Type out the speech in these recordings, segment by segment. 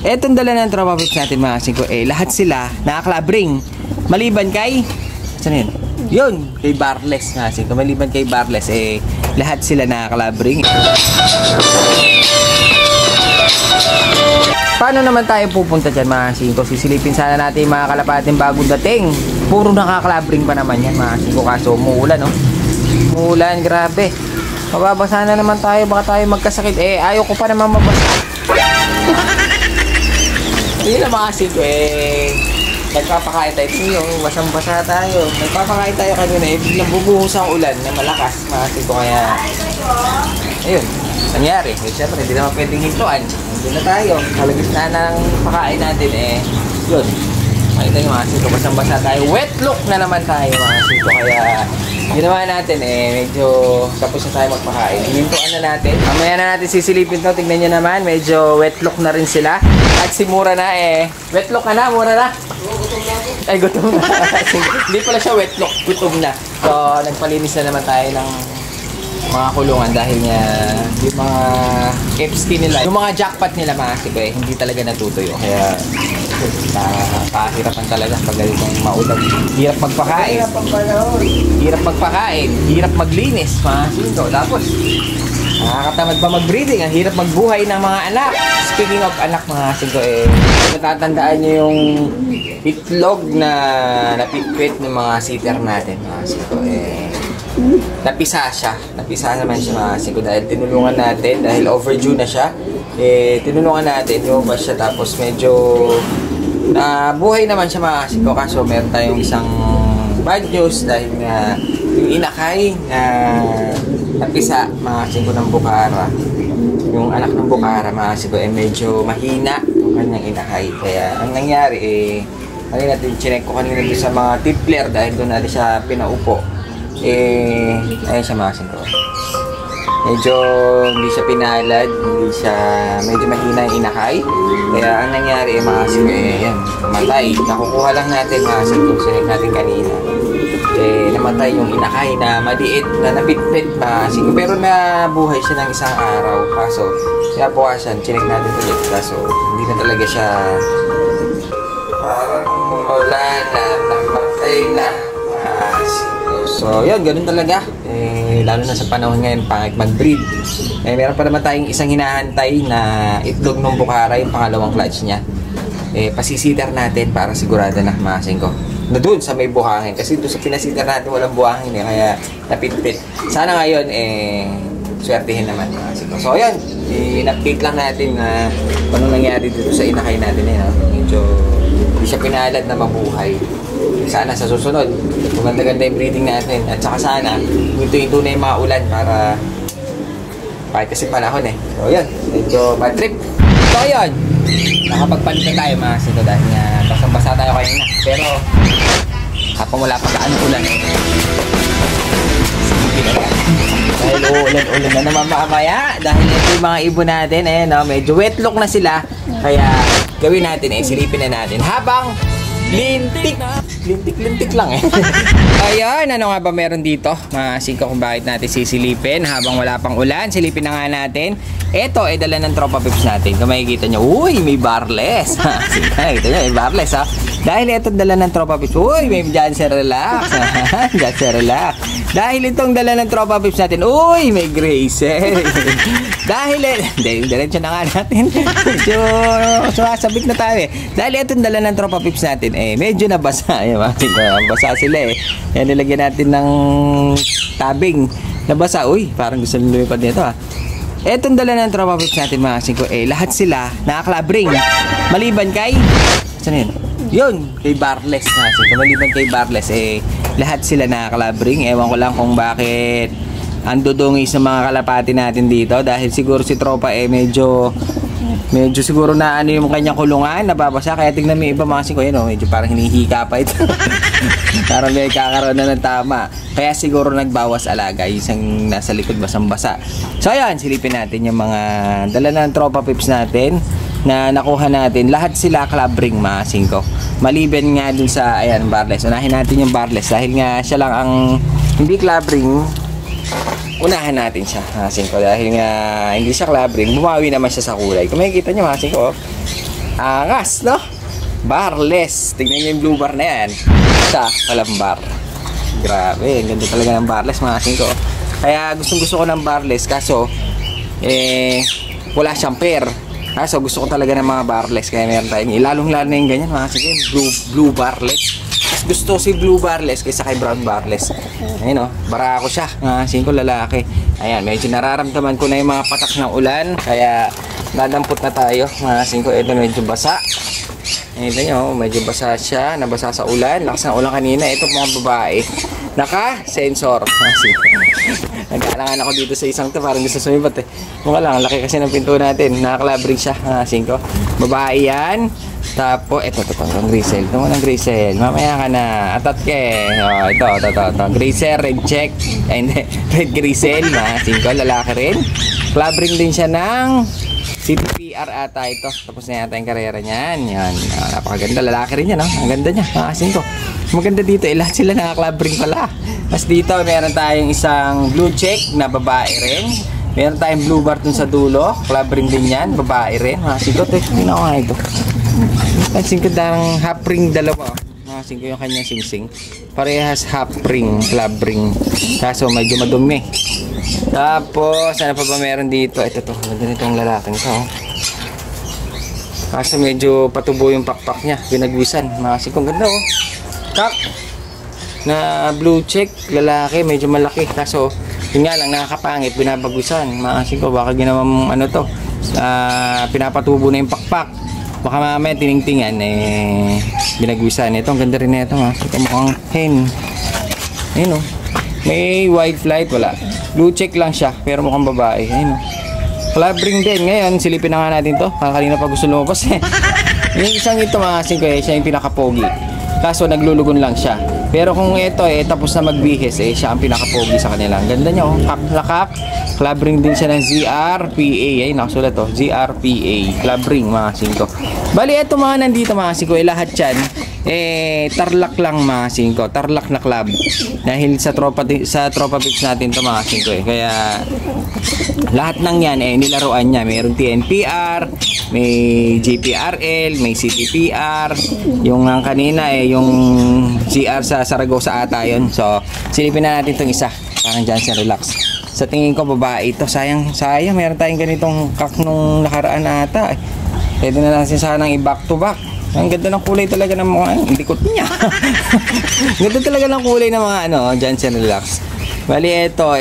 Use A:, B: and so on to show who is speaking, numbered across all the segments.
A: Etong dala ng tropa pips natin mga kasing ko, lahat sila nakaklabring. Maliban kay, saan yun? Yun, kay Barles mga kasing ko. Maliban kay Barles, lahat sila nakaklabring. Paano naman tayo pupunta dyan mga kasing ko? Sisilipin sana natin yung mga kalapating bagong dating. Puro nakaklabring pa naman yan mga kasing ko. Kaso umuulan, no? Umuulan, grabe. Mababasa na naman tayo, baka tayo magkasakit. Ayaw ko pa naman mabasa. Hindi na mga kasing ko, nagpapakain tayo. Tingin yung basang-basa tayo. Nagpapakain tayo kanina, biglang bubuhos ang ulan na malakas mga kasing ko. Kaya, ayun, nangyari. Siyempre, hindi naman pwedeng hintuan. Doon na tayo. Kalagis na ng pakain natin, yun. Makita nyo mga kasing ko, basang-basa tayo. Wet look na naman tayo mga kasing ko. Kaya, ginawa natin medyo tapos na tayo magpakain. Hinintuan na natin. Mamaya na natin sisilipin to. Tignan nyo naman, medyo wet look na rin sila. At si Mura na wet look ka na, Mura na. Ay, gutom na. Hindi pala siya wet look, gutom na. So, nagpalinis na naman tayo ng mga kulungan dahil nga yung mga Epstein nila, yung mga jackpot nila mga kasing ko, hindi talaga natutuyo. Kaya kahirapan talaga pag ganitong maulan. Hirap magpakain. Hirap magpakain. Hirap maglinis mga kasing ko. Tapos nakakatamad pa mag-breeding. Ang hirap magbuhay ng mga anak. Speaking of anak mga kasing ko, natatandaan nyo yung itlog na napitpit ng mga sitter natin mga kasing ko, napisa siya. Napisa naman siya mga kasing ko dahil tinulungan natin, dahil overdue na siya. Tinulungan natin, lumabas siya, tapos medyo buhay naman siya mga kasing ko. Kaso meron tayong isang bad news dahil nga yung inakay na napisa mga kasing ko ng bukara, yung anak ng bukara mga kasing ko, medyo mahina yung kanyang inakay. Kaya ang nangyari kanina natin chinek ko kanina doon sa mga tippler dahil doon natin siya pinaupo. Ayun siya mga kasing ko. Medyo hindi siya pinalad, medyo mahina yung inakay. Kaya ang nangyari mga kasing ko, yan, namatay. Nakukuha lang natin mga kasing ko, sinek natin kanina. Namatay yung inakay na maliit na napitpit mga kasing ko. Pero nabuhay siya ng isang araw. Kaso, kaya bukasan, chinek natin ulit. Kaso, hindi na talaga siya parang wala na, namatay na. So, yun, ganun talaga. Lalo na sa panahon ngayon, pag mag-breed. Meron pa naman tayong isang hinahantay na itlog ng bukara, yung pangalawang clutch niya. Pasisiter natin para sigurado na mga kasing ko. Na doon sa may buhangin. Kasi doon sa pinasiter natin, walang buhangin kaya napitpit. Sana ngayon, swertihin naman mga kasing ko. So, yun, in-update lang natin na anong nangyari dito sa inakay natin. Medyo hindi siya pinalad na mabuhay. Sana sa susunod, maganda-ganda yung breeding natin. At saka sana, hinto-hinto na yung mga ulan para kahit kasi panahon So yun, medyo bad trip. So yun, nakapagpalit na tayo mga kasing ko dahil nga basang-basa tayo kanina. Pero kapag wala pa gaano ulan dahil uulan-ulan na naman mamaya. Dahil ito yung mga ibon natin, medyo wet look na sila. Kaya gawin natin, silipin na natin habang lintik lang Ayun, ano nga ba meron dito mga kasing ko kung bakit natin sisilipin habang wala pang ulan? Silipin na nga natin. Ito ay dala ng tropa pips natin. Kung makikita nyo, uy, may Barles. Nakikita nyo, may Barles Dahil ito dala ng tropa pips, uy, may Janssen Relax. Janssen Relax. Dahil itong dala ng tropa pips natin, uy, may Gracie. Dahil, diretso na nga natin. Medyo sumasabik na tayo Dahil itong dala ng tropa pips natin, medyo nabasa. Basa sila Yan, nilagyan natin ng tabing. Nabasa, uy, parang gusto nila lumipad nito Etong dala ng tropa pips natin mga kasing ko, lahat sila nakaklabring. Maliban kay, saan yun? Yun, kay Barles mga kasing ko. Maliban kay Barles, lahat sila nakaklabring. Ewan ko lang kung bakit ang dudungis ng mga kalapati natin dito. Dahil siguro si tropa medyo siguro na ano yung kanyang kulungan, nababasa. Kaya tignan mo yung iba mga kasing ko, medyo parang hinihika pa ito. Parang may kakaroon na ng tama. Kaya siguro nagbawas alaga, isang nasa likod basang-basa. So ayan, silipin natin yung mga dala ng tropa pips natin na nakuha natin. Lahat sila klabring mga kasing ko. Maliban nga dun sa, ayan, Barles. Unahin natin yung Barles dahil nga siya lang ang hindi klabring. Unahan natin siya mga kasing ko dahil nga hindi siya klabring. Bumawi naman siya sa kulay. Kung makikita nyo mga kasing ko, Angas, no? Barless. Tignan nyo yung blue bar na yan. Isa, walang bar. Grabe, ganda talaga ng barless mga singko. Kaya gusto ko ng barless kaso wala siyang pair. Kaso gusto ko talaga ng mga barless. Kaya meron tayo. Lalong-lalo na yung ganyan mga singko. Blue barless. Mas gusto si blue barless kaysa kay brown barless. Ayun o, barako siya mga singko, lalaki. Ayan, medyo nararamdaman ko na yung mga patak ng ulan. Kaya nadampot na tayo mga singko. Ito medyo basa. Ito nyo, medyo basa siya. Nabasa sa ulan. Lakas ng ulan kanina. Ito mga babae. Naka-sensor. Nag-aalangan ako dito sa isang to. Parang gusto sumibat eh. Mukha lang, laki kasi ng pinto natin. Naka-clabring siya. Singko. Babae yan. Tapos, ito. Ang grisel. Ito mo ng grisel. Mamaya ka na. Atat ke. Ito. Grisel, red check. Ay, hindi. Red grisel. Singko, lalaki rin. Clabring din siya ng CTPR ata ito. Tapos na yata yung karera niyan. Yan. Napakaganda. Lalaki rin yan. Ang ganda niya. Makasing ko. Maganda dito. Lahat sila naka-clabring pala. Mas dito, meron tayong isang blue check na babae rin. Meron tayong blue bar dun sa dulo. Clabring din yan. Babae rin. Makasing ko. Tingnan ko nga ito. Makasing ko darang half ring dalawa. Makasing ko yung kanyang singsing. Parehas half ring. Clabring. Kaso medyo madumi. Tapos, ano pa ba meron dito? Ito to, ganda nitong lalaking ito. Kaso medyo patubo yung pakpak niya. Binagwisan. Makasing kong ganda oh. Kak! Na blue check, lalaki, medyo malaki. Kaso, yun nga lang, nakakapangit, binabagwisan. Makasing ko, baka ginawang ano to. Pinapatubo na yung pakpak. Baka mamaya tiningtingan, binagwisan. Ito, ang ganda rin na ito. Ito mukhang hen. Ayun oh. May white flight, wala. Blue check lang siya, pero mukhang babae. Ayun. Clabring din. Ngayon, silipin na nga natin to. Kanina pa gusto lumabas eh. Yung isang ito mga singko siya yung pinakapogi. Kaso naglulugon lang siya. Pero kung ito tapos na magbihis siya ang pinakapogi sa kanila. Ang ganda niya oh. Kak. Clabring din siya ng ZRPA. Ay, nakasulat to. ZRPA. Clabring mga singko. Bali, ito mga nandito mga singko. Lahat yan. Tarlac lang mga singko. Tarlac na club. Dahil sa tropa pics natin to mga singko Kaya lahat ng yan nilaruan niya. Mayroong TNPR, may GPRL, may CTPR. Yung kanina yung CR sa Saragosa ata yun. So, silipin na natin itong isa. Parang Johnson Relax. Sa tingin ko babae ito. Sayang. Meron tayong ganitong kak nung nakaraan ata. Pwede na natin sanang i-back to back. Ang ganda ng kulay talaga ng mga likot niya. Ganda talaga ng kulay ng mga Johnson Relax. Bali ito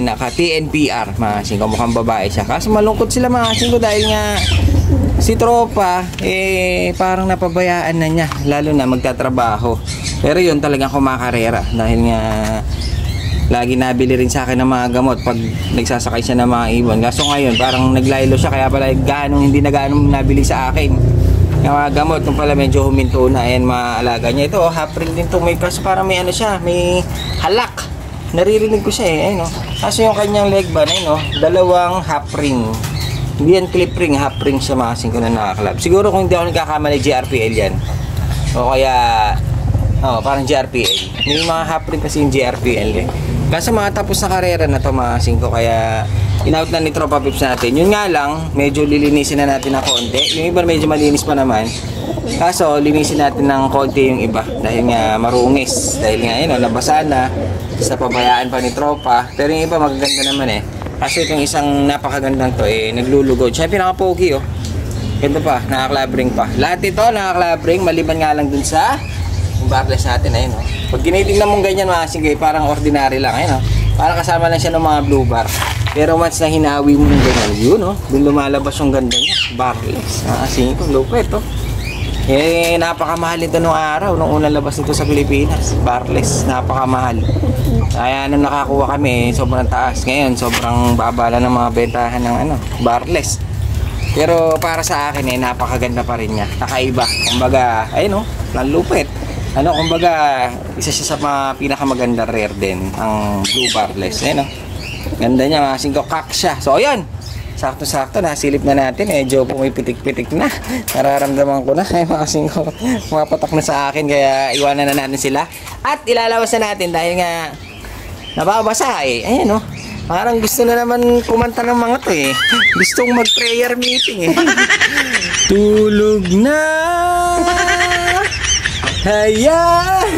A: naka TNPR mga singko, mukhang babae siya. Kaso malungkot sila mga singko dahil nga si tropa parang napabayaan na niya, lalo na magtatrabaho. Pero yun talagang kumakarera dahil nga lagi nabili rin sa akin ng mga gamot pag nagsasakay siya ng mga ibon. Kaso ngayon parang naglaylo siya kaya pala hindi na ganong nabili sa akin. Yung mga gamot nung pala medyo huminto na. Ayan mga alaga niya. Ito half ring din to. May kaso parang may siya, may halak. Naririnig ko siya ayun Kaso yung kanyang leg band dalawang half ring. Hindi yan clip ring, half ring siya mga singko na nakaklab. Siguro kung hindi ako nagkakamali GRPL yan. O kaya parang GRPL. May mga half ring kasi yung GRPL Kaso mga tapos na karera na to mga singko, kaya in-out na ni Tropa Pips natin. Yun nga lang, medyo lilinisin na natin ng konti. Yung iba medyo malinis pa naman. Kaso linisin natin ng konti yung iba dahil nga marungis. Dahil nga nabasa na sa pabayaan pa ni Tropa. Pero yung iba magaganda naman Kaso itong isang napakagandang to naglulugod. Siya pinaka-pogi Ganda pa, naka-clabring pa. Lahat ito naka-clabring, maliban nga lang dun sa barless natin Pag ginitingnan mong ganyan mga singay, parang ordinary lang Parang kasama lang siya ng mga blue bar. Pero once na hinawi mo ng ganyan, yun dun lumalabas yung ganda niya. Barless. Singay ko, lupet napakamahal ito nung araw, nung unang labas nito sa Pilipinas. Barless, napakamahal. Kaya nung nakakuha kami, sobrang taas. Ngayon, sobrang baba lang ng mga bentahan ng barless. Pero para sa akin napakaganda pa rin niya. Nakaiba. Kumbaga, lalupit. Kumbaga, isa siya sa mga pinakamaganda rare din, ang blue barless. Ganda niya, mga singko, kak siya. So, ayun. Sakto-sakto, nasilip na natin. Medyo pumipitik-pitik na. Nararamdaman ko na. Mga singko, mga patak na sa akin. Kaya iwanan na natin sila. At ilalawas na natin dahil nga nababasa Ayan Parang gusto na naman kumanta ng mga to eh. Gustong mag-prayer meeting eh. Tulog na. Hayaan.